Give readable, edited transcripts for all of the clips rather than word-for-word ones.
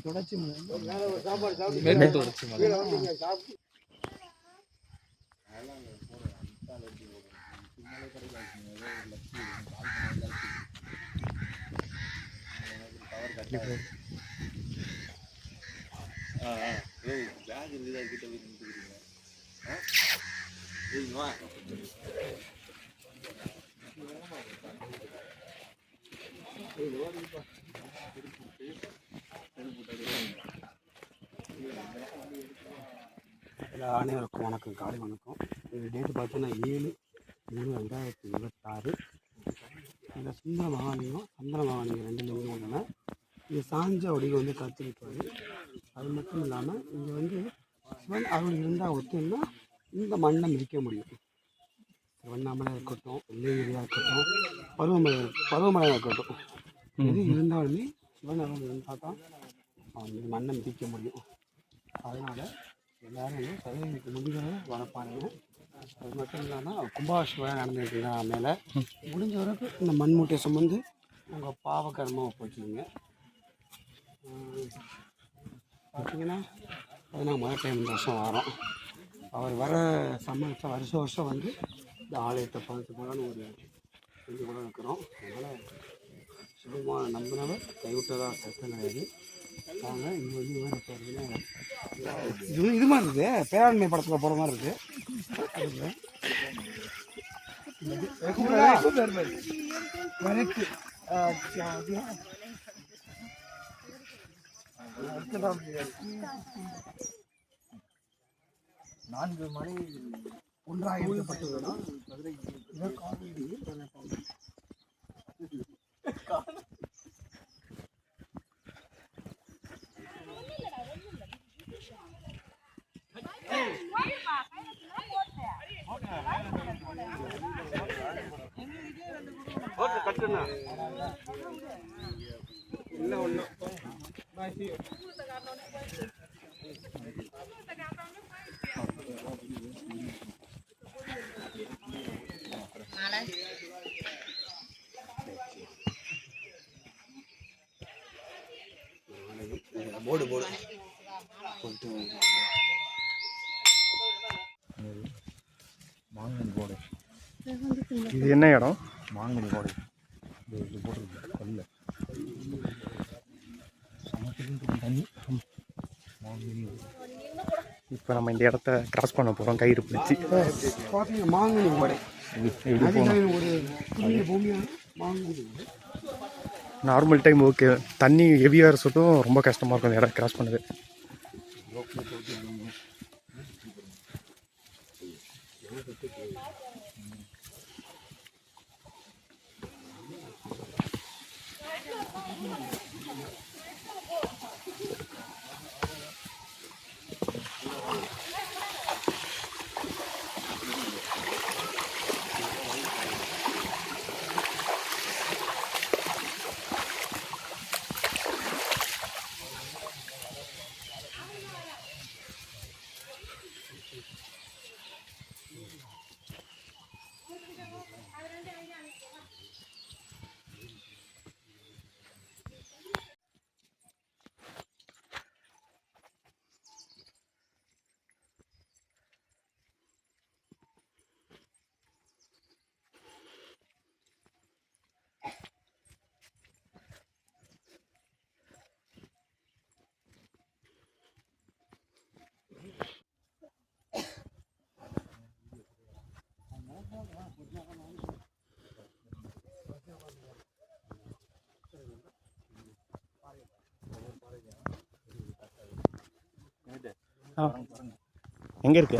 தொடர்ச்சி அனைவருக்கும் வணக்கம், காலை வணக்கம். இது டேட்டு பார்த்தீங்கன்னா 7/3/2026. இந்த சுந்தர மகாலிங்கம் சந்திர மகாலிங்கம் 2 லிங்கம் உள்ளன. இது சாஞ்ச வடிவில் வந்து கற்றுக்கிட்டாரு. அது மட்டும் இல்லாமல் இங்கே வந்து சிவன் அருள் இருந்தால் ஒத்துன்னா இந்த மண்ணை மிதிக்க முடியும். திருவண்ணாமலை இருக்கட்டும், வெள்ளையரியாக இருக்கட்டும், பருவமழையாக இருக்கட்டும், எது இருந்தாலுமே சிவன் அருள் இருந்தால் தான் இந்த மண்ணை மிதிக்க முடியும். அதனால் எல்லாரும் சதவீதத்துக்கு முடிஞ்சவரை வளர்ப்பாங்க. அது மட்டும் இல்லாமல் கும்பாபிஷேகம் நடந்துருக்குங்க. மேலே முடிஞ்ச வரைக்கும் இந்த மண் மூட்டையை சுமந்து உங்கள் பாவகர்மாவை போச்சுங்க. பார்த்தீங்கன்னா அதனால் மழை டைம் இந்த வருஷம் வரோம். அவர் வர சம்பளத்தை வருஷம் வந்து இந்த ஆலயத்தை பார்த்து போகலான்னு ஒரு செஞ்சு கூட இருக்கிறோம். அதனால் சுகமாக நம்பினவர் கைவிட்டதாக சத்தம் கிடையாது. நாங்கள் இங்கே வந்து இது மாதிரி இருக்குது, பேராண்மை படத்தில் போகிற மாதிரி இருக்குது. நான்கு மலை ஒன்றாக எழுதப்பட்டுள்ளதா கட்டுனா இல்லை ஒன்றும் போடு போட்டு மாங்கனி போடு. இது என்ன இடம்? மாங்கனி போடு. இது போட்டுருக்கு கல்ல சமத்துக்கு தண்ணி மாங்கனி. இப்போ நம்ம இந்த இடத்த கிராஸ் பண்ண போகிறோம் கயிறு பிடிச்சி. பார்த்தீங்கன்னா மாங்கனி போடு ஒரு பூமியான மாங்கனி. நார்மல் டைம் ஓகே, தண்ணி ஹெவியாக இருக்கட்டும் ரொம்ப கஷ்டமாக இருக்கும் இந்த இடம் கிராஸ் பண்ணது. எங்கே இருக்கு?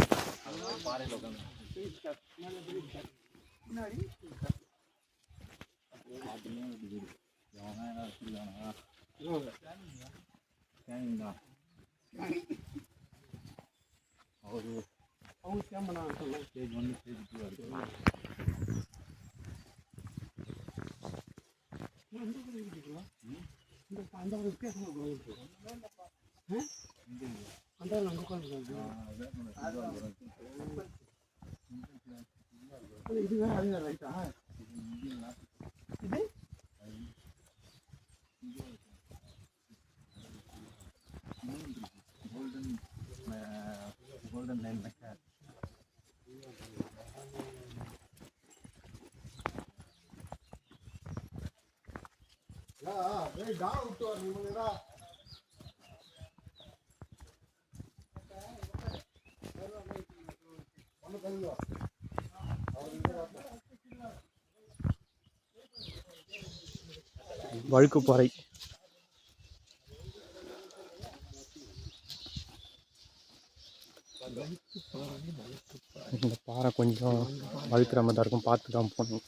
இது வேற ரைட்டா? இது வழுக்குப்பாறை. இந்த பாறை கொஞ்சம் வழுக்கிற மாதிரி தான் இருக்கும், பார்த்து தான் போகணும்.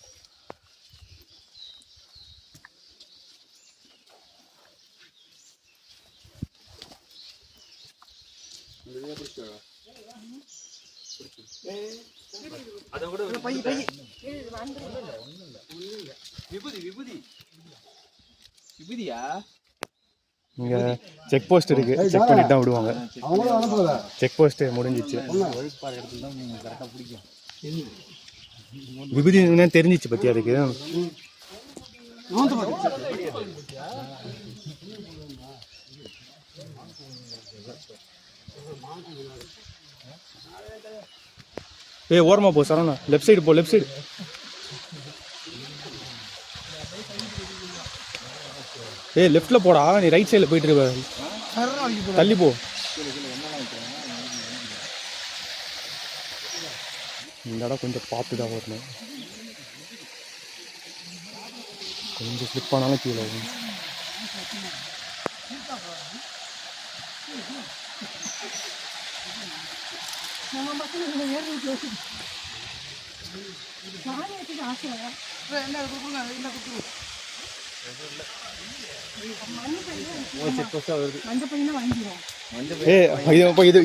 இங்க செக் போஸ்ட் இருக்கு, செக் பண்ணிட்டு தான் விடுவாங்க. செக் போஸ்ட் முடிஞ்சிச்சு. விபூதி தெரிஞ்சிச்சு பத்தி அதுக்கு. ஏய் ஓரமா போ சரவணா, லெஃப்ட் சைடு போ, லெஃப்ட் சைடு. ஏய் லெஃப்ட்ல போடா, நீ ரைட் சைடில் போயிட்டு இருக்க, தள்ளி போ. இந்த இடம் கொஞ்சம் பார்த்து தான் வரணும், கொஞ்சம் ஸ்லிப் ஆனாலும் கீழே வரும்.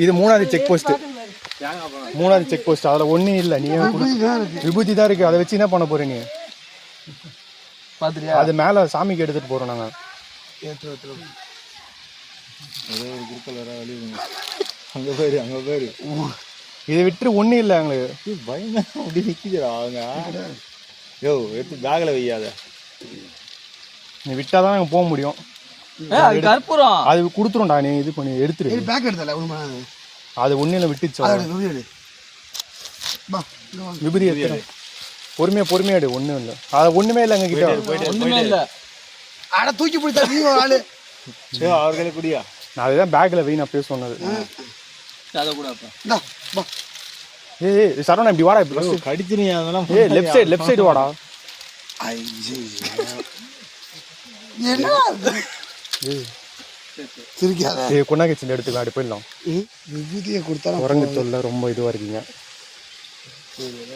இது மூணாவது செக் போஸ்ட், மூணாவது செக் போஸ்ட். அதில் ஒன்றும் இல்லை, நீ விபூதி தான் இருக்கு, அதை வச்சு என்ன பண்ண போற நீ? அது மேலே சாமிக்கு எடுத்துட்டு போறோம் நாங்கள். அங்கே பேரு அங்கே பேரு இதை விட்டு ஒன்றும் இல்லை எங்களுக்கு. பயமா அப்படி நிற்கிதுடா அவங்க. யோ எடுத்து பேக்கில் வையாத, நீ விட்டாதான் நாங்கள் போக முடியும். அது கொடுத்துரும்டா, நீ இது பண்ணி எடுத்துரு. பேக் எடுத்தல அது ஒன்றும் இல்லை, விட்டுச்சு. விபூதி எடுத்து பொறுமையா பொறுமையா எடு, ஒன்றும் இல்லை. அது ஒன்றுமே இல்லை எங்க கிட்ட, ஒன்றுமே இல்லை. அட தூக்கி பிடிச்சா நீ ஆளு அவர்களே குடியா. நான் அதுதான் பேக்கில் வை நான் பேச சொன்னது. ஏய் சரவணா இப்படி வாடா, இப்படி கடிச்சிருங்க அதெல்லாம். ஏய் லெஃப்ட் சைடு, லெஃப்ட் சைடு வாடா. ஏய் கொண்டாக்கச்சில் எடுத்துக்கலாம், அப்படி போயிடலாம். விபூதியை கொடுத்தா குரங்கு தொல்லை ரொம்ப இதுவாக இருக்கீங்க.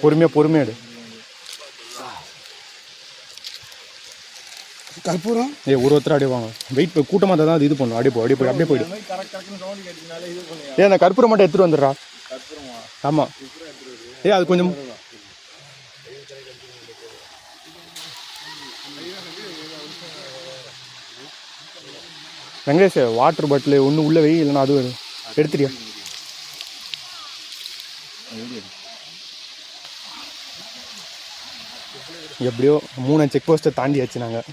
பொறுமையா பொறுமையா எடு. கற்பூரம் ஏய் ஒருத்தர் அப்படியே வாங்க, வெயிட் கூட்டமாக தான் அது இது பண்ணும். அப்படியே போ, அப்படியே போய் அப்படியே போயிடு. ஏ அந்த கற்பூரம் மட்டும் எடுத்துட்டு வந்துடுறா. ஆமாம் ஏ அது கொஞ்சம் வெங்கடேஷ் வாட்டர் பாட்டில் ஒன்று உள்ள வை, இல்லைன்னா அது எடுத்துட்டியா? எப்படியோ 3 செக் போஸ்ட்டை தாண்டியாச்சு நாங்கள்.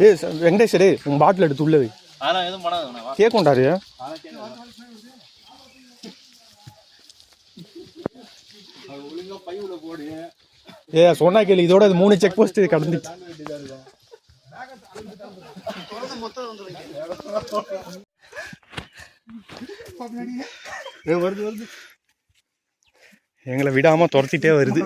ஏ வெங்கடேஷ் ரே உங்கள் பாட்டில் எடுத்து உள்ள வை. கேட்கண்டாரு. ஏ சொன்னா கேளு, இதோட 3 செக் போஸ்ட் கடந்துச்சு. எங்களை விடாம துரத்திட்டே வருது.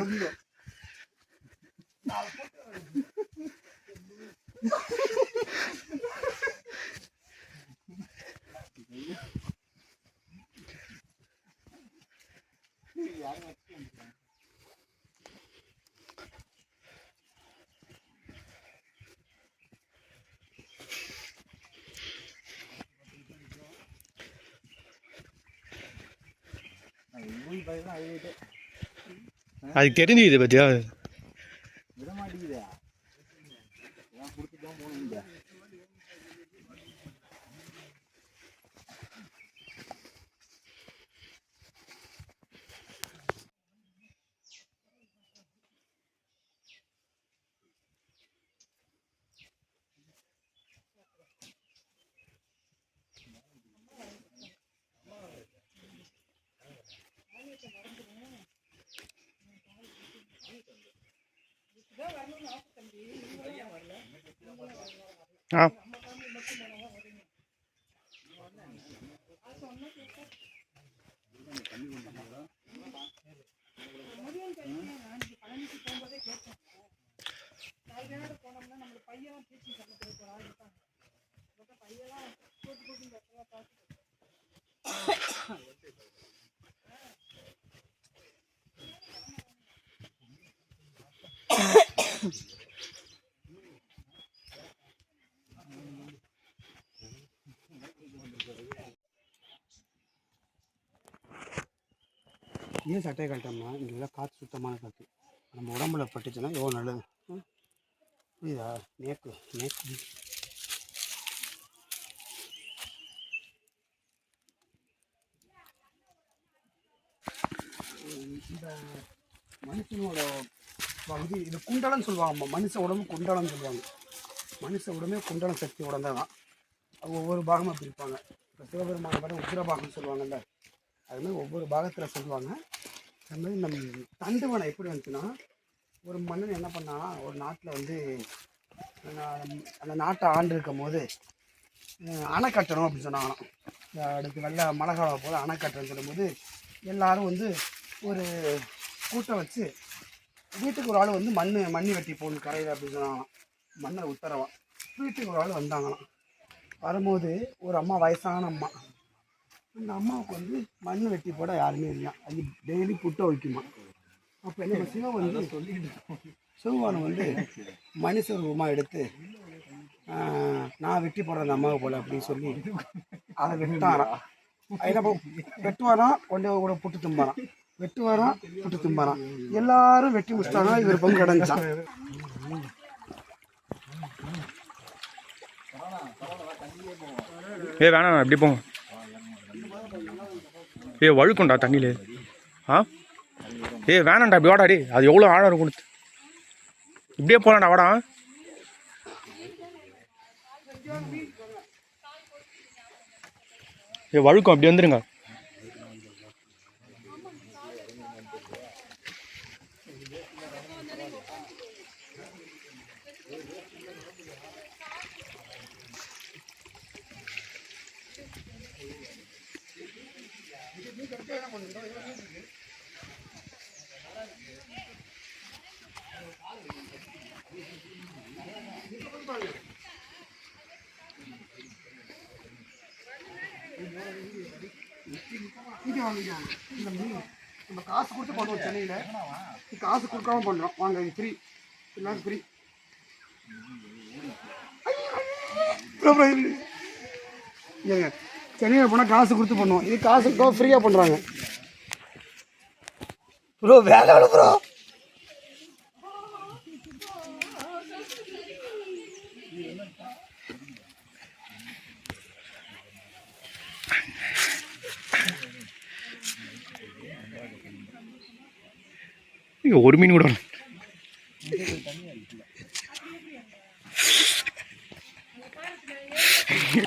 அது தெரிஞ்சுது பத்தியா? விட மாட்டேங்குதா? ஆ ஏன் சட்டையை கழட்டோம்னா இங்கெல்லாம் காற்று சுத்தமான காற்று நம்ம உடம்புல பட்டுச்சுன்னா எவ்வளோ நல்லது. புரியுதா? நேக்கு நேக்கு இந்த மனுஷனோட பகுதி இது குண்டலன்னு சொல்லுவாங்க. மனுஷ உடம்பு குண்டலன்னு சொல்லுவாங்க. மனுஷ உடம்பே குண்டலம் சக்தி உடம்பே தான். அவங்க ஒவ்வொரு பாகமாக பிரிப்பாங்க. இப்போ சிவபெருமான பாடம் உத்திரபாகம்னு சொல்லுவாங்கல்ல, அது மாதிரி ஒவ்வொரு பாகத்தில் சொல்லுவாங்க. அது மாதிரி நம் தண்டுவனை எப்படி வந்துச்சுன்னா, ஒரு மன்னன் என்ன பண்ணான்னா, ஒரு நாட்டில் வந்து அந்த நாட்டை ஆண்டு இருக்கும் போது அணை கட்டணும் அப்படின்னு சொன்னாங்களாம். அடுத்து வெள்ள மழை காலம் போல் அணை கட்டணும்னு சொல்லும்போது எல்லோரும் வந்து ஒரு கூட்டம் வச்சு வீட்டுக்கு ஒரு ஆள் வந்து மண்ணி வெட்டி போகணும் கரையில் அப்படின்னு சொன்னாங்களாம். மன்னர் உத்தரவா வீட்டுக்கு ஒரு ஆள் வந்தாங்களாம். வரும்போது ஒரு அம்மா, வயசான அம்மா, அந்த அம்மாவுக்கு வந்து மண் வெட்டி போட யாருமே இல்லையா. அது டெய்லி புட்டை வைக்குமா. அப்போ என்ன சிவன் வந்து சிவபானம் வந்து மனுஷ ரூபமாக எடுத்து நான் வெட்டி போடுற அந்த அம்மாவை போல அப்படின்னு சொல்லி அதை வெட்டாராம். என்ன வெட்டுவாராம், கொண்டு கூட புட்டு தும்பாராம், வெட்டுவாராம், புட்டு தும்பாராம். எல்லாரும் வெட்டி முடிச்சிட்டாங்க. இவர் பங்கு அடைஞ்சான். வேணாம் எப்படி போங்க. வழுக்கும்டா தண்ணியில். ஆ வேணாண்டா இப்படி வாடா. அது எவ்வளோ ஆழம் இருக்கும். இப்படியே போகலாம்டா வாடா. வழுக்கும் அப்படி வந்துருங்க. நம்ம காசு கொடுத்து பண்ணுவோம் சென்னையில். காசு கொடுக்காம பண்ணுறோம். வாங்க, இது ஃப்ரீ, எல்லாரும் ஃப்ரீ. ஏங்க சென்னையில் போனால் காசு கொடுத்து பண்ணுவோம். இது காசு கொடுத்தா ஃப்ரீயாக பண்ணுறாங்க. ப்ரோ வேலை ப்ரோ. ஒரு மீன் கூட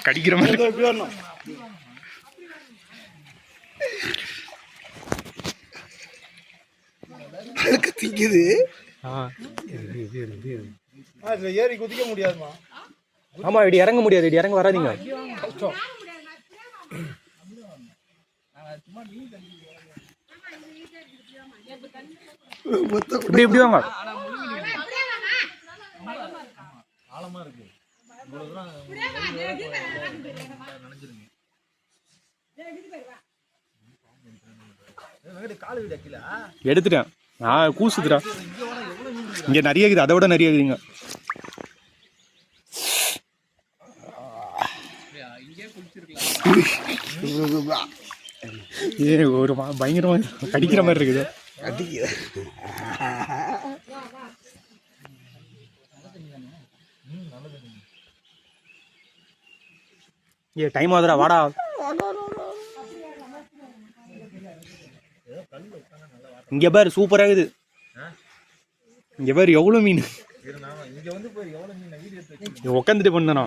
கடிக்கிற மாதிரி திங்குது. ஏறி குதிக்க முடியாதுமா. ஆமா, இப்படி இறங்க முடியாது. இப்படி இறங்க வராதிங்க. இப்படி இப்படி வாங்க. எடுத்துட்டேன் நான். கூசுதுடா. இங்க நிறைய இருக்குது, அதை விட நிறைய இருக்குதுங்க. ஒரு பயங்கரமா கடிக்கிற மாதிரி இருக்குது. டைம் ஆகுதுடா வாடா. இங்க பாரு சூப்பரா இருக்குது. இங்க பாரு எவ்வளவு மீன். உட்காந்துட்டு பண்ணா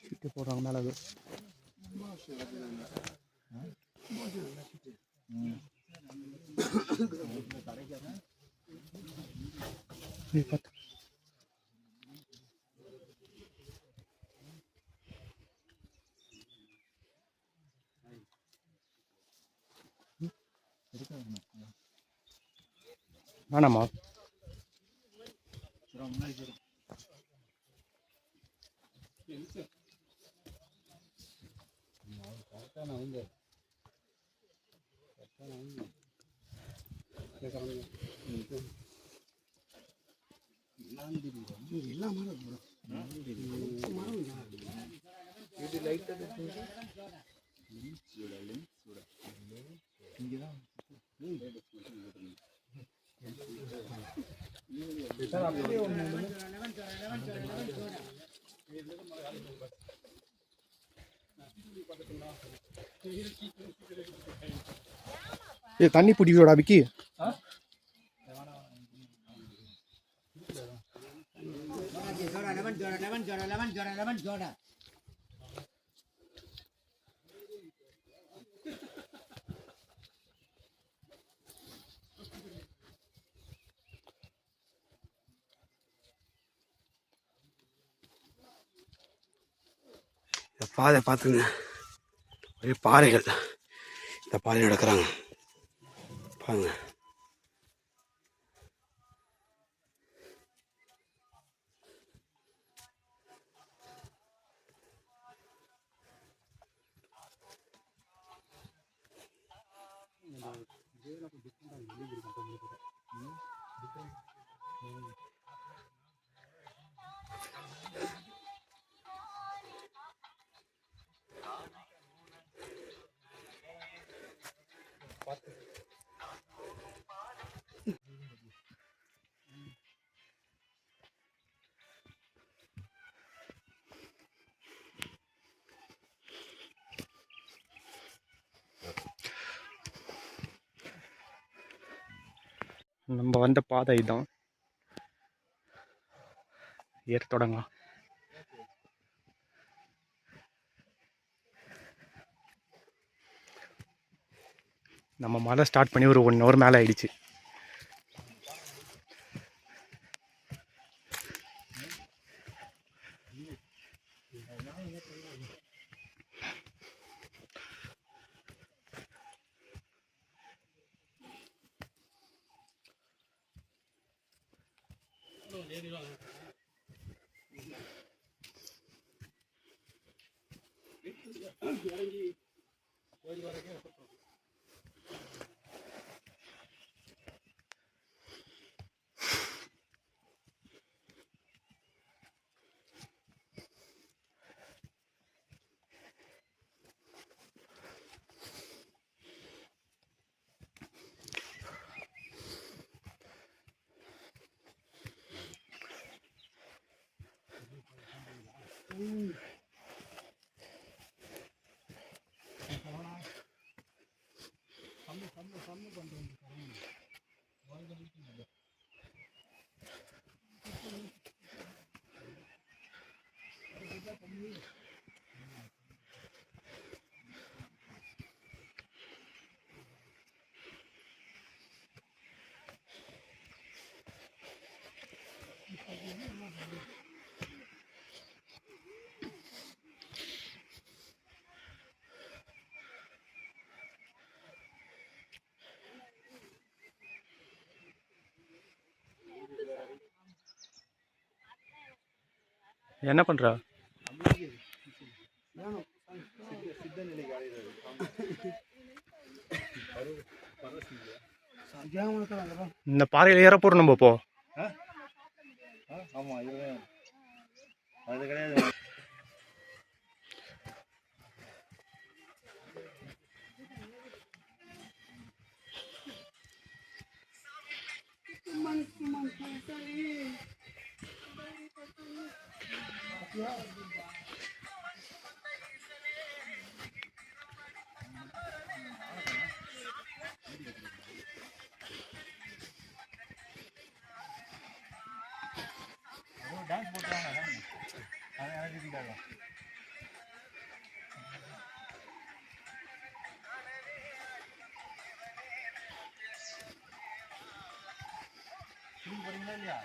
சீட்டு போடுறாங்க மேலே அது பார்த்து வேணாமா எல்லா மரம் மரம் இது லைட்டாக இங்கே தான் ஏ தண்ணி பிடிக்கலடா விக்கி இந்த பாதை பார்த்துங்க, ஒரே பாறைகள். இந்த பாதை நடக்கிறாங்க பாருங்க. நம்ம வந்த பாதை இதுதான். ஏற தொடங்கலாம். நம்ம மலை ஸ்டார்ட் பண்ணி ஒரு 1 hour மேலே ஆயிடுச்சு. என்ன பண்ணுறா? இந்த பாறையில் ஏற போகிறோம் நம்ம இப்போ. ஆமாம் இதுதான் அது கிடையாது. டான்ஸ் போட்டாங்க இல்லையா?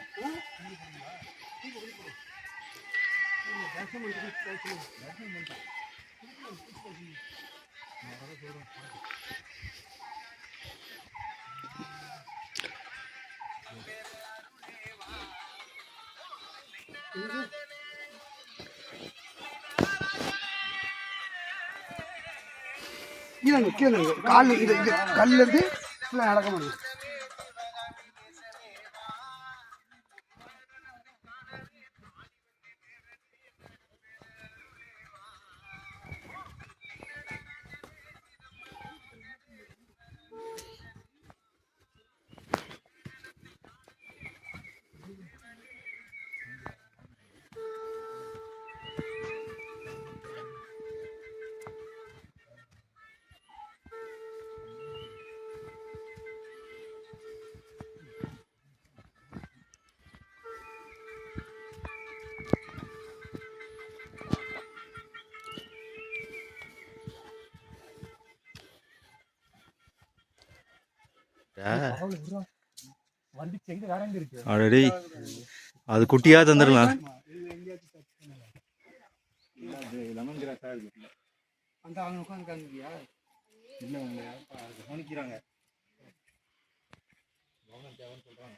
கீழே கால் இந்த கல்ல இருந்து நடக்க முடியும். ஆல்ரெடி அது குட்டியாக தந்துடலாம். லெமன் கிராஸாக இருக்கு. அந்த அவங்க உட்காந்துருக்காங்கயா? இல்லை அவங்க கவனிக்கிறாங்க. தேவைன்னு சொல்கிறாங்க.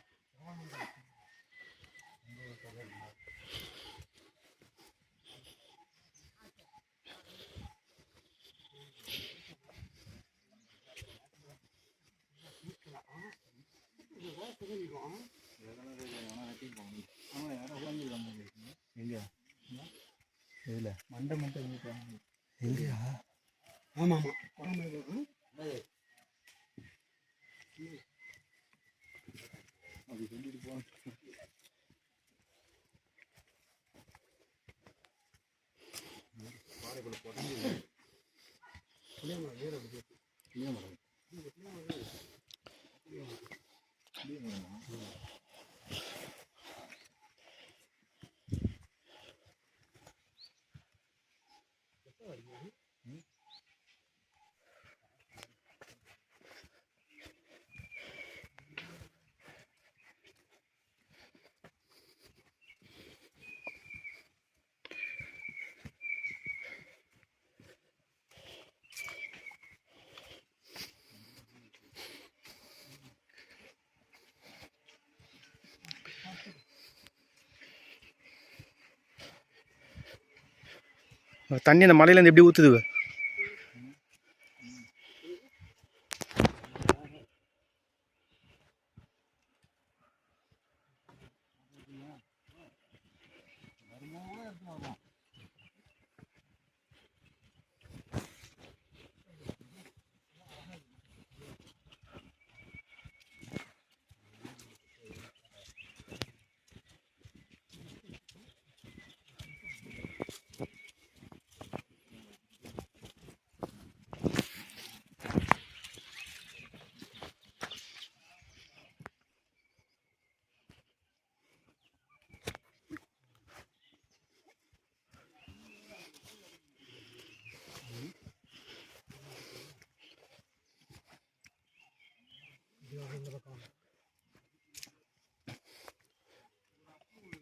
எங்கேயா இதில் மண்டை மட்டும் எங்கேயா? ஆமாம் ஆமாம். அப்படி சொல்லிட்டு போகணும். பாறைக்குள்ள புடஞ்சி தண்ணி அந்த மலையிலேருந்து எப்படி ஊற்றுது?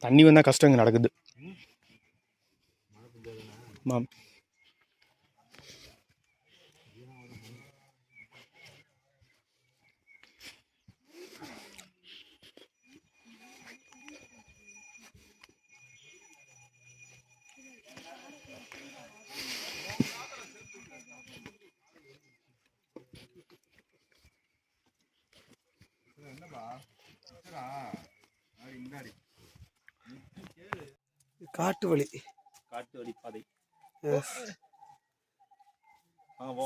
தண்ணி வந்தால் கஷ்டம் இங்கே நடக்குது. ஆமாம். காட்டு வழி பாதை.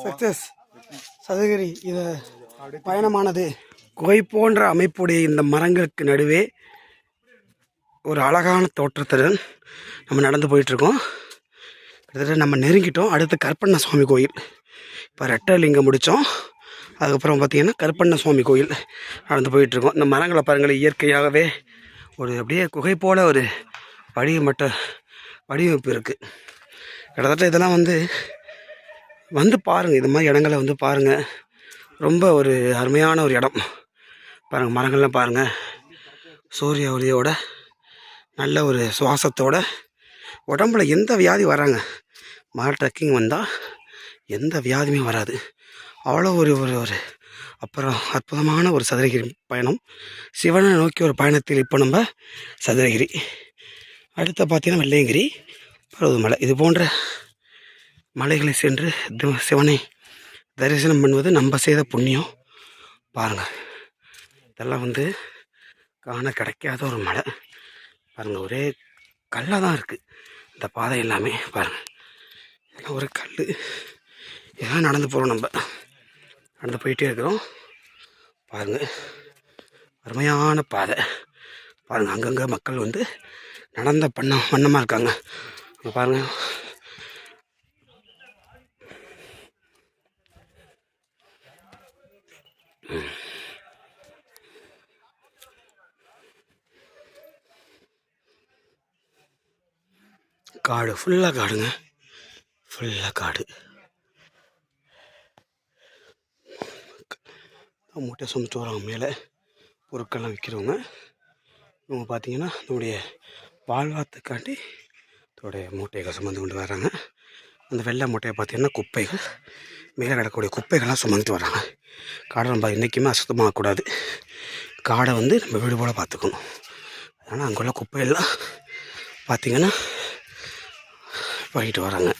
சக்சஸ். சதுரகிரி இதை பயணமானது குகை போன்ற அமைப்புடைய இந்த மரங்களுக்கு நடுவே ஒரு அழகான தோற்றத்துடன் நம்ம நடந்து போயிட்டுருக்கோம். கிட்டத்தட்ட நம்ம நெருங்கிட்டோம். அடுத்து கருப்பண்ண சுவாமி கோயில். இப்போ ரெட்டலிங்கம் முடித்தோம். அதுக்கப்புறம் பார்த்திங்கன்னா கருப்பண்ண சுவாமி கோயில் நடந்து போயிட்டுருக்கோம். இந்த மரங்களை பாருங்கள், இயற்கையாகவே ஒரு அப்படியே குகை போல் ஒரு வடிவமைப்பு இருக்குது. கிட்டத்தட்ட இதெல்லாம் வந்து பாருங்கள், இது மாதிரி இடங்களை வந்து பாருங்கள். ரொம்ப ஒரு அருமையான ஒரு இடம் பாருங்கள். மரங்கள்லாம் பாருங்கள், சூரிய ஒளியோட நல்ல ஒரு சுவாசத்தோட உடம்புல எந்த வியாதி வராங்க. மர ட்ரெக்கிங் வந்தால் எந்த வியாதியுமே வராது. அவ்வளோ ஒரு அப்புறம் அற்புதமான ஒரு சதுரகிரி பயணம். சிவனை நோக்கி ஒரு பயணத்தில் இப்போ நம்ம சதுரகிரி, அடுத்த பார்த்தீங்கன்னா வெள்ளையங்கிரி, பருவதமலை. இது போன்ற மலைகளை சென்று சிவனை தரிசனம் பண்ணுவது நம்ம செய்த புண்ணியம். பாருங்கள், இதெல்லாம் காண கிடைக்காத ஒரு மலை பாருங்கள். ஒரே கல்லாக தான் இருக்குது இந்த பாதை எல்லாமே. பாருங்கள், இதெல்லாம் ஒரு கல். இதெல்லாம் நடந்து போகிறோம், நம்ம நடந்து போயிட்டே இருக்கிறோம். பாருங்கள், அருமையான பாதை பாருங்கள். அங்கங்கே மக்கள் நடந்த வண்ணமாக இருக்காங்க. அங்கே பாருங்கள், காடு ஃபுல்லாக காடுங்க, ஃபுல்லாக காடு. மூட்டை சுமத்து வராங்க மேலே பொருட்கள்லாம் விற்கிறவங்க. இவங்க பார்த்தீங்கன்னா நம்முடைய வாழ்வாத்துக்காண்டி இதோடைய மூட்டைகளை சுமந்து கொண்டு வராங்க. அந்த வெள்ளை மூட்டையை பார்த்தீங்கன்னா குப்பைகள், மேலே கிடக்கக்கூடிய குப்பைகள்லாம் சுமந்துட்டு வராங்க. காடை நம்ம என்றைக்குமே அசுத்தமாகக்கூடாது. காடை நம்ம வீடு போல் பார்த்துக்கணும். அதனால் அங்குள்ள குப்பையெல்லாம் பார்த்திங்கன்னா போயிட்டு வராங்க.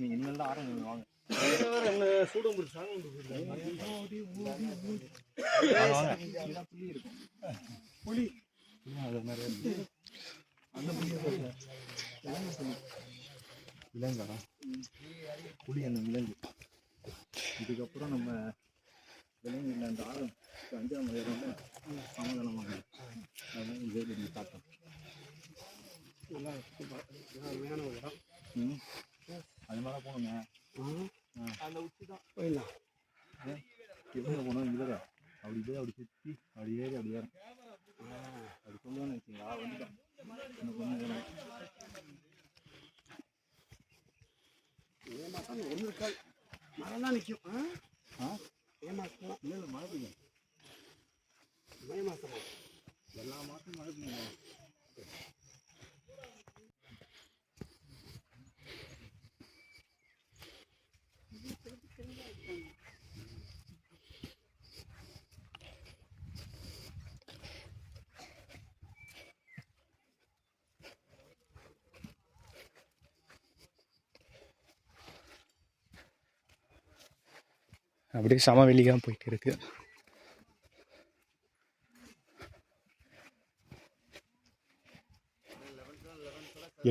இனிமேல் தான் ஆரம்பிங்க. விலங்கா புளி அந்த விலங்கு. இதுக்கப்புறம் நம்ம விலங்கு அந்த ஆழம் 5ஆம் வயது சமாதானமாக அதான் இதே பார்த்தோம். அது மேலே போகணுங்க. அந்த உச்சி தான் போயிடலாம். எவ்வளோ போனோம் இல்லை அப்படி போய் அப்படி சுற்றி அப்படி ஏறி அப்படி ஏறும். அப்படி சொல்லுவான்னு வச்சுங்களா வந்துட்டோம். எனக்கு ஒன்று மே மாதம் ஒன்று இருக்காது, மழை தான் நிற்கும். மே மாதம் இல்லை மழை பெய்யும். மே மாதமா எல்லா மாதமும் மழை பெய்யும். அப்படியே சமவெளியாக போயிட்டு இருக்கு.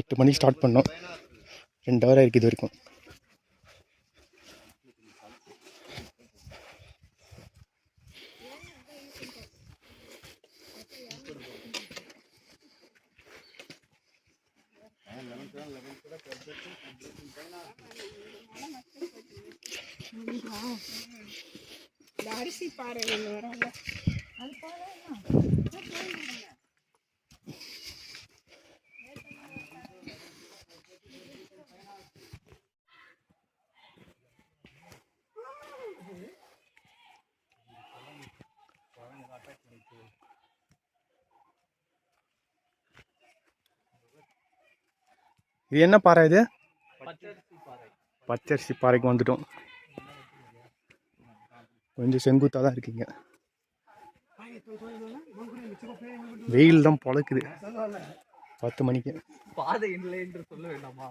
எட்டு மணிக்கு ஸ்டார்ட் பண்ணோம், 2 ஹவர் ஆயிருக்கு இது வரைக்கும். இந்த அரிசி பாறைகள் வராங்க அது போல இது என்ன பாறை இது? பச்சரிசி பாறைக்கு வந்துட்டோம். கொஞ்சம் செங்குத்தாக தான் இருக்கீங்க. வெயில் தான் பொழக்குது 10 மணிக்கு. பாதை இல்லை என்று சொல்ல வேண்டாமா?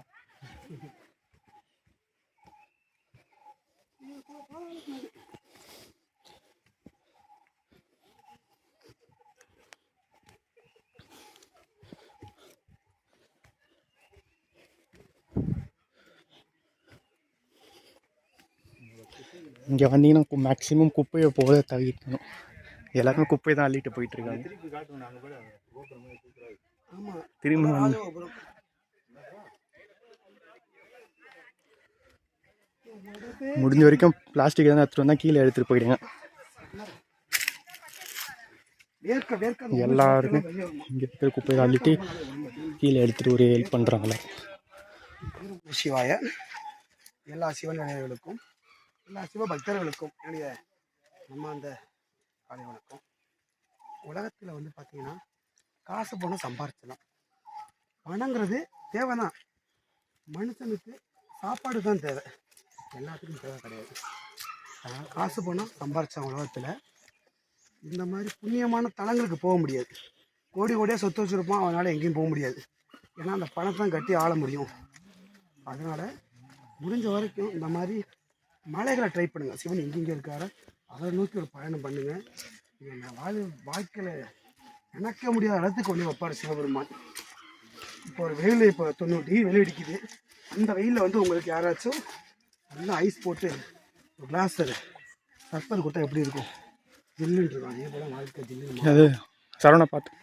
இங்கே வந்தீங்கன்னா மேக்ஸிமம் குப்பையை போக தவிர்க்கணும். எல்லாருமே குப்பையை தான் அள்ளிட்டு போயிட்டு இருக்காங்க. திரும்பி வந்து முடிஞ்ச வரைக்கும் பிளாஸ்டிக் எதாவது எடுத்துகிட்டு வந்தால் கீழே எடுத்துகிட்டு போயிடுங்க. எல்லாருமே இங்கே இருக்கிற குப்பையை அள்ளிட்டு கீழே எடுத்துகிட்டு ஒரு ஹெல்ப் பண்ணுறாங்களே. சிவாய எல்லா சிவநிலையர்களுக்கும் எல்லா சிவபக்தர்களுக்கும் என்னுடைய நம்ம அந்த காலை வணக்கம். உலகத்தில் வந்து பார்த்தீங்கன்னா காசு பணம் சம்பாரிச்சலாம். பணங்கிறது தேவை தான். மனுஷனுக்கு சாப்பாடு தான் தேவை, எல்லாத்துக்கும் தேவை கிடையாது. அதனால் காசு பணம் சம்பாரித்த உலகத்தில் இந்த மாதிரி புண்ணியமான தலங்களுக்கு போக முடியாது. கோடி கோடியாக சொத்து வச்சுருப்பான், அவனால் எங்கேயும் போக முடியாது. ஏன்னா அந்த பணத்தை கட்டி ஆள முடியும். அதனால் முடிஞ்ச வரைக்கும் இந்த மாதிரி மலைகளை ட்ரை பண்ணுங்கள். சிவன் எங்கெங்கே இருக்காரோ அதை நோக்கி ஒரு பயணம் பண்ணுங்கள். நான் வாழ்க்கையில் நினைக்க முடியாத இடத்துக்கு கொண்டு வைப்பார் சிவபெருமான். இப்போ ஒரு வெயில், இப்போ 90 டிகிரி வெயில் அடிக்குது. அந்த வெயிலில் வந்து உங்களுக்கு யாராச்சும் நல்லா ஐஸ் போட்டு ஒரு கிளாஸ் சர்பத்து கொடுத்தா எப்படி இருக்கும்? ஜில்லுன்னு இருக்கும். அதே போல் வாழ்க்கை ஜில்லுன்னு. அது சரவணை பார்த்து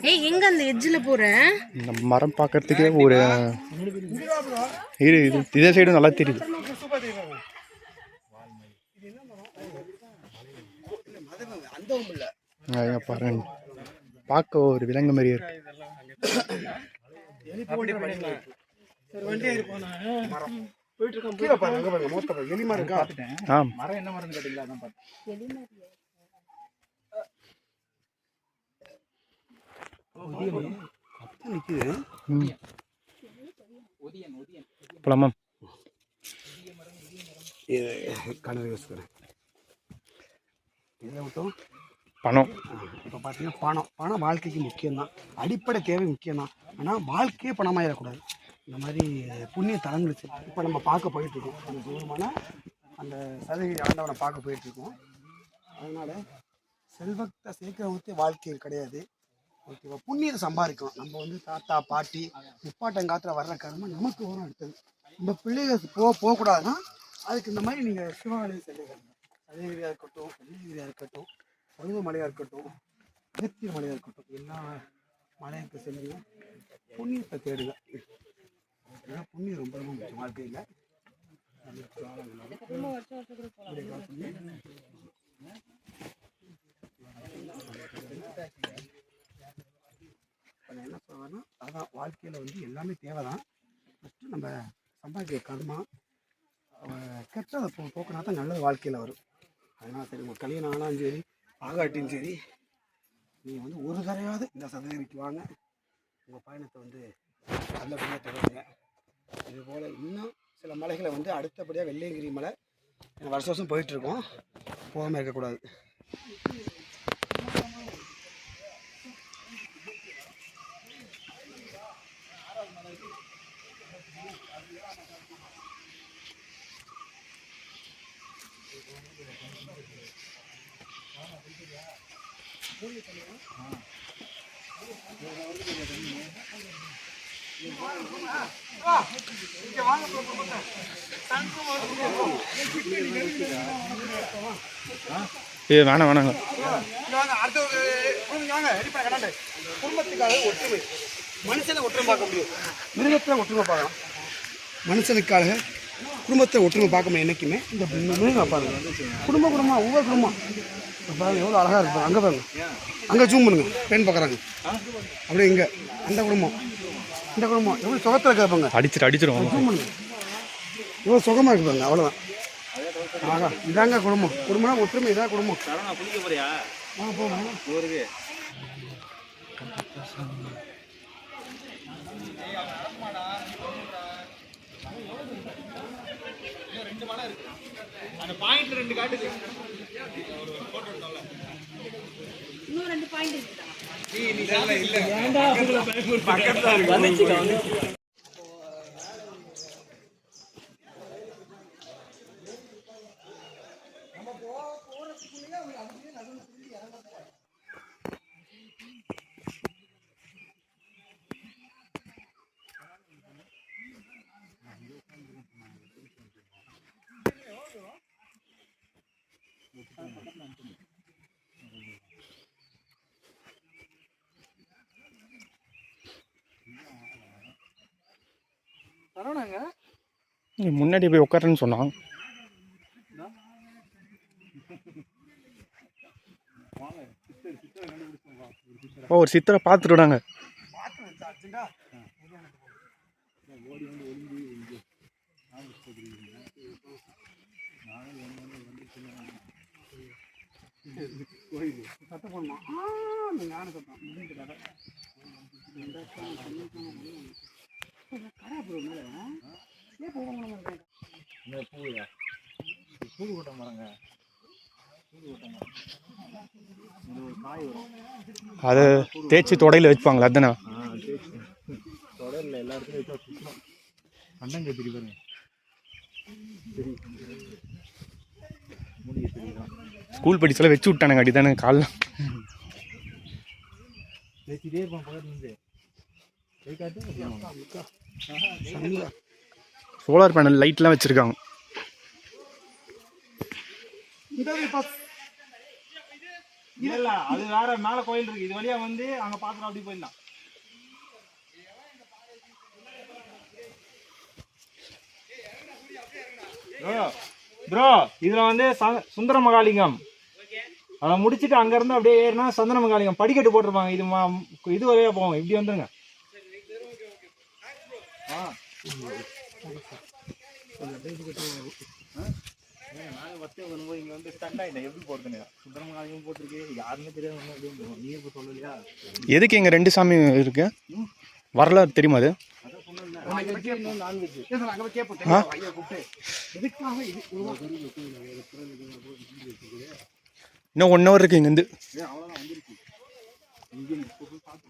ஏய் எங்க அந்த எட்ஜ்ல போற? இந்த மரம் பார்க்கறதுக்கே ஒரு இதே சைடும் நல்லா தெரியுது. பாருங்க, பார்க்க ஒரு விலங்கு மாதிரியே இருக்கு. மரம் என்ன மரம் கேட்டீங்களா? அதான் பார்த்தேன். போலாமா? இதை விட்டோம் பணம். இப்போ பார்த்தீங்கன்னா பணம் வாழ்க்கைக்கு முக்கியம்தான், அடிப்படை தேவை முக்கியம்தான். ஆனால் வாழ்க்கையே பணமாயிடக்கூடாது. இந்த மாதிரி புண்ணிய தலங்களுக்கு இப்போ நம்ம பார்க்க போயிட்டுருக்கோம். அந்த தூரமான அந்த சதவீத ஆண்டவனை பார்க்க போயிட்டுருக்கோம். அதனால் செல்வத்தை சேர்க்கிறவங்க வாழ்க்கையில் கிடையாது. ஓகேவா? புண்ணியத்தை சம்பாதிக்கணும். நம்ம வந்து தாத்தா பாட்டி முப்பாட்டங்காத்தில் வர்ற கர்மம் நமக்கு வரும். அடுத்தது நம்ம பிள்ளைகள் போகக்கூடாதுன்னா அதுக்கு இந்த மாதிரி நீங்கள் சிவாலயம் செல்லுங்கள். சதகிரியாக இருக்கட்டும், வெள்ளிகிரியாக இருக்கட்டும், பருவமலையாக இருக்கட்டும், அகத்திய மலையாக இருக்கட்டும், எல்லா மலையாருக்கு செல்லுங்க. புண்ணியத்தை தேடுங்க. ஏன்னா புண்ணியம் ரொம்ப ரொம்ப முக்கியம் வாழ்க்கையில். என்ன சொல்றேன்னா, அதான் வாழ்க்கையில் வந்து எல்லாமே தேவை தான். ஃபஸ்ட்டு நம்ம சம்பாதிக்கிற கர்மா கெட்டதை போக்கினா தான் நல்லது வாழ்க்கையில் வரும். அதனால் சரி, உங்கள் கல்யாணம் ஆனாலும் சரி ஆகாட்டியும் சரி, நீங்கள் வந்து ஒரு தடையாவது இந்த சதவீதிக்கு வாங்க. உங்கள் பயணத்தை வந்து நல்லபடியாக தொடருங்க. இதுபோல் இன்னும் சில மலைகளை வந்து அடுத்தபடியாக வெள்ளையங்கிரி மலை வருஷம் வருஷம் போயிட்டுருக்கோம், போகாமல் இருக்கக்கூடாது. வேணாம் வேணாங்க. அடுத்த வாங்க ரெடி பண்ண குடும்பத்துக்காக ஒற்றுமை. மனுஷனை ஒற்றுமை பார்க்க முடியும், மிருகத்தில் ஒற்றுமை பார்க்கலாம். மனுஷனுக்காக குடும்பத்தை ஒற்றுமை பார்க்க முடியும் என்றைக்குமே. இந்த மிருகம் பாருங்க, குடும்பம் ஒவ்வொரு குடும்பம் பாருங்க எவ்வளோ அழகாக இருக்கு. அங்கே பாருங்க, அங்கே ஜூம் பண்ணுங்க, பெண் பார்க்குறாங்க அப்படியே. இங்கே அந்த குடும்பம், இந்த குடும்பம் எவ்வளோ சுகத்தில் கேட்பாங்க. அடிச்சிடும் ஜூம் பண்ணுங்க, எவ்வளோ சுகமாக இருக்கு பாருங்க. அவ்வளோதான். ஆகா, இதாங்க குடும்பம்னா ஒற்றுமை, இதான் குடும்பம். போங்க. இன்னும் 2 பாயிண்ட் இருக்குதா? முன்னாடி போய் உட்காருன்னு சொன்னான். ஒரு சித்தரை பார்த்துட்டுடாங்க. சத்தம் போடணும். ஞான சத்தம் பூ கொட்ட மரங்க, அதை தேய்ச்சி தொடையில் வச்சுப்பாங்களா? அதுதானே தொடரில் எல்லா இடத்துலையும் வச்சா சுத்தம். கண்டம் கத்திரி பாருங்க, மூலிகை செடி தான். ஸ்கூல் படிச்சல வச்சு விட்டானுங்க அடி தானே காலில் பேசிட்டே இருப்பான் பக்கத்துலேருந்து. சோலார் பேனல் லைட்லாம் வச்சுருக்காங்க. இல்ல அது வேற மேல கோயில் இருக்கு, இது வழியா வந்து அங்க பாத்துறோம், அப்படி போயிடலாம். ப்ரோ இதுல வந்து சுந்தர மகாலிங்கம், அதை முடிச்சுட்டு அங்க இருந்து அப்படியே ஏறினா சந்தன மகாலிங்கம் படிக்கட்டு போட்டிருப்பாங்க. இது வழியா போவோம், இப்படி வந்துருங்க. இங்க வந்து ஸ்டண்ட் ஆயிட்டேன், எப்படி போறதுன்னு. சுந்தர மகாலிங்கம் போட்டிருக்கு, யாருமே தெரியாது. நீ இப்ப சொல்லலையா எதுக்கு இங்கே 2 சாமி இருக்கு? வரலாறு தெரியுமா அது? இன்னும் 1 hour இருக்கு இங்கேருந்து.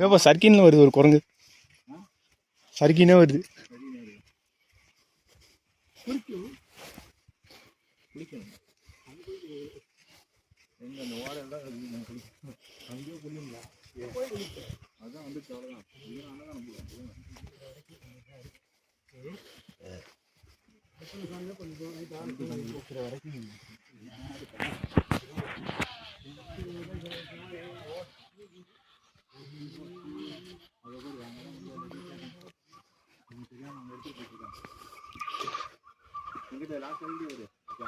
ஏப்பா சர்க்கின்ல வருது ஒரு குரங்கு, சர்க்கினே வருது. அதான் வந்து அவ்வளோதான்.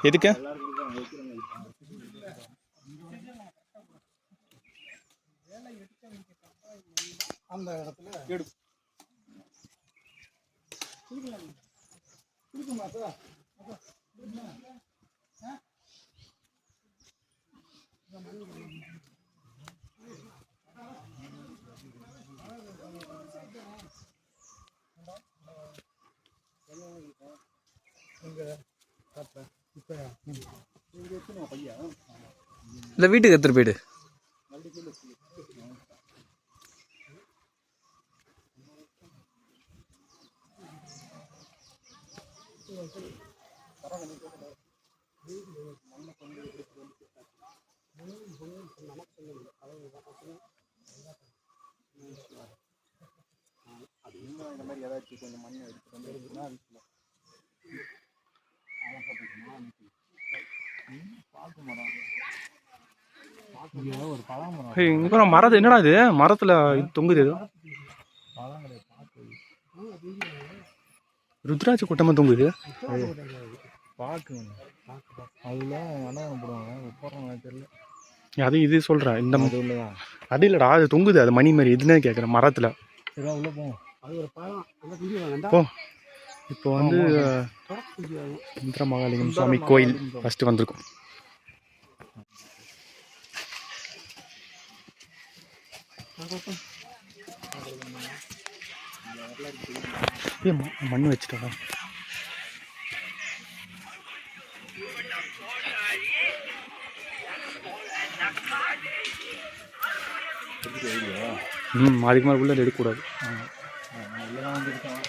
எதுக்கு? அந்த இடத்துல இல்லை வீட்டுக்கு எடுத்துகிட்டு போயிடு. இந்த மாதிரி ஏதாச்சும் கொஞ்சம் மண் எடுத்துட்டு வந்துருக்குன்னா பாக்கு மரம் இங்கே ஒரு பழமரம் ஏய், இங்க பாரு மரத்து என்னடா இது மரத்துல இது தொங்குது ஏதோ பழம் கிடையாது பார்த்து ருத்ராட்ச கூட்டமா தொங்குது. பார்க்கணும் அதில் அன்னதானம் போடுவாங்க போடுறாங்க தெரியல. அது இது சொல்றேன் இந்த அது உள்ளதான் அது இல்லடா அது தொங்குது அது மணி மாதிரி எதுன்னு கேட்குறேன் மரத்துல. சரி உள்ளே போவோம். அது ஒரு பழம் அந்த வீடியோ வேண்டாம். போ இப்போ வந்து தொடக்க வீடியோ சுந்தர மகாலிங்கம் சுவாமி கோயில் ஃபர்ஸ்ட் வந்திருக்கும். மண் வச்சுட்டா அதுக்கு மேலே உள்ள எடுக்கக்கூடாது. இதெல்லாம் வந்துருக்கோம்.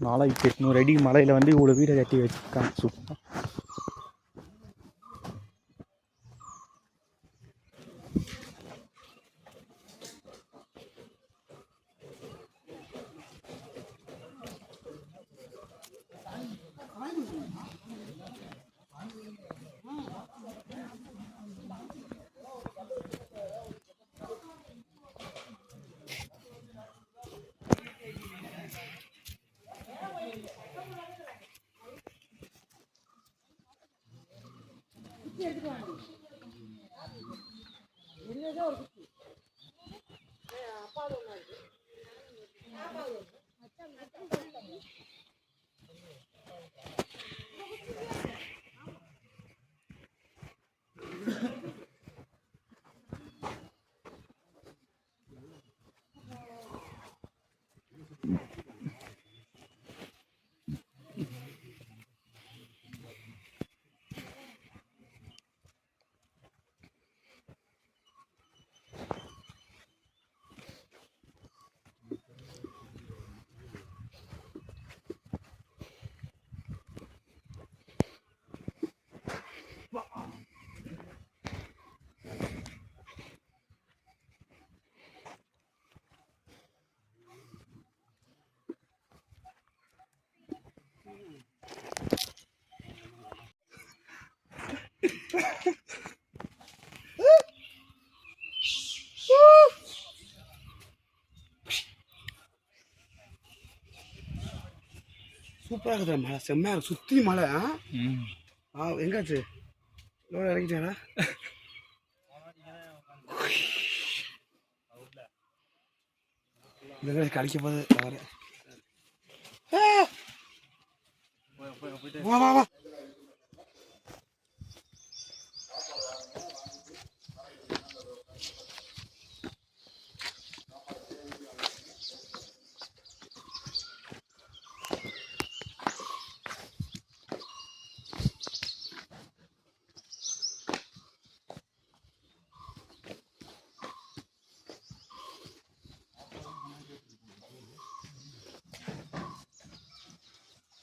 நாளைக்கு 800 அடி மலையில் வந்து இவ்வளோ வீடை கட்டி வச்சுருக்காங்க. சூப்பர். சூப்பராக இருக்குது மலை, செம்மையாக இருக்குது. சுற்றி மலை. எங்காச்சு எவ்வளோ இறங்கிட்டாரா? இந்த கடிக்க போது தவறு. வா வா வா.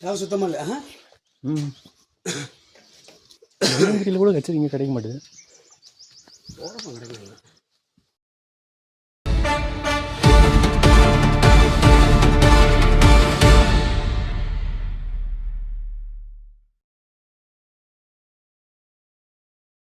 யாரும் சுத்தமாக இல்லை. கூட கச்சரி இங்கே கிடைக்க மாட்டேது. கிடைக்கும்.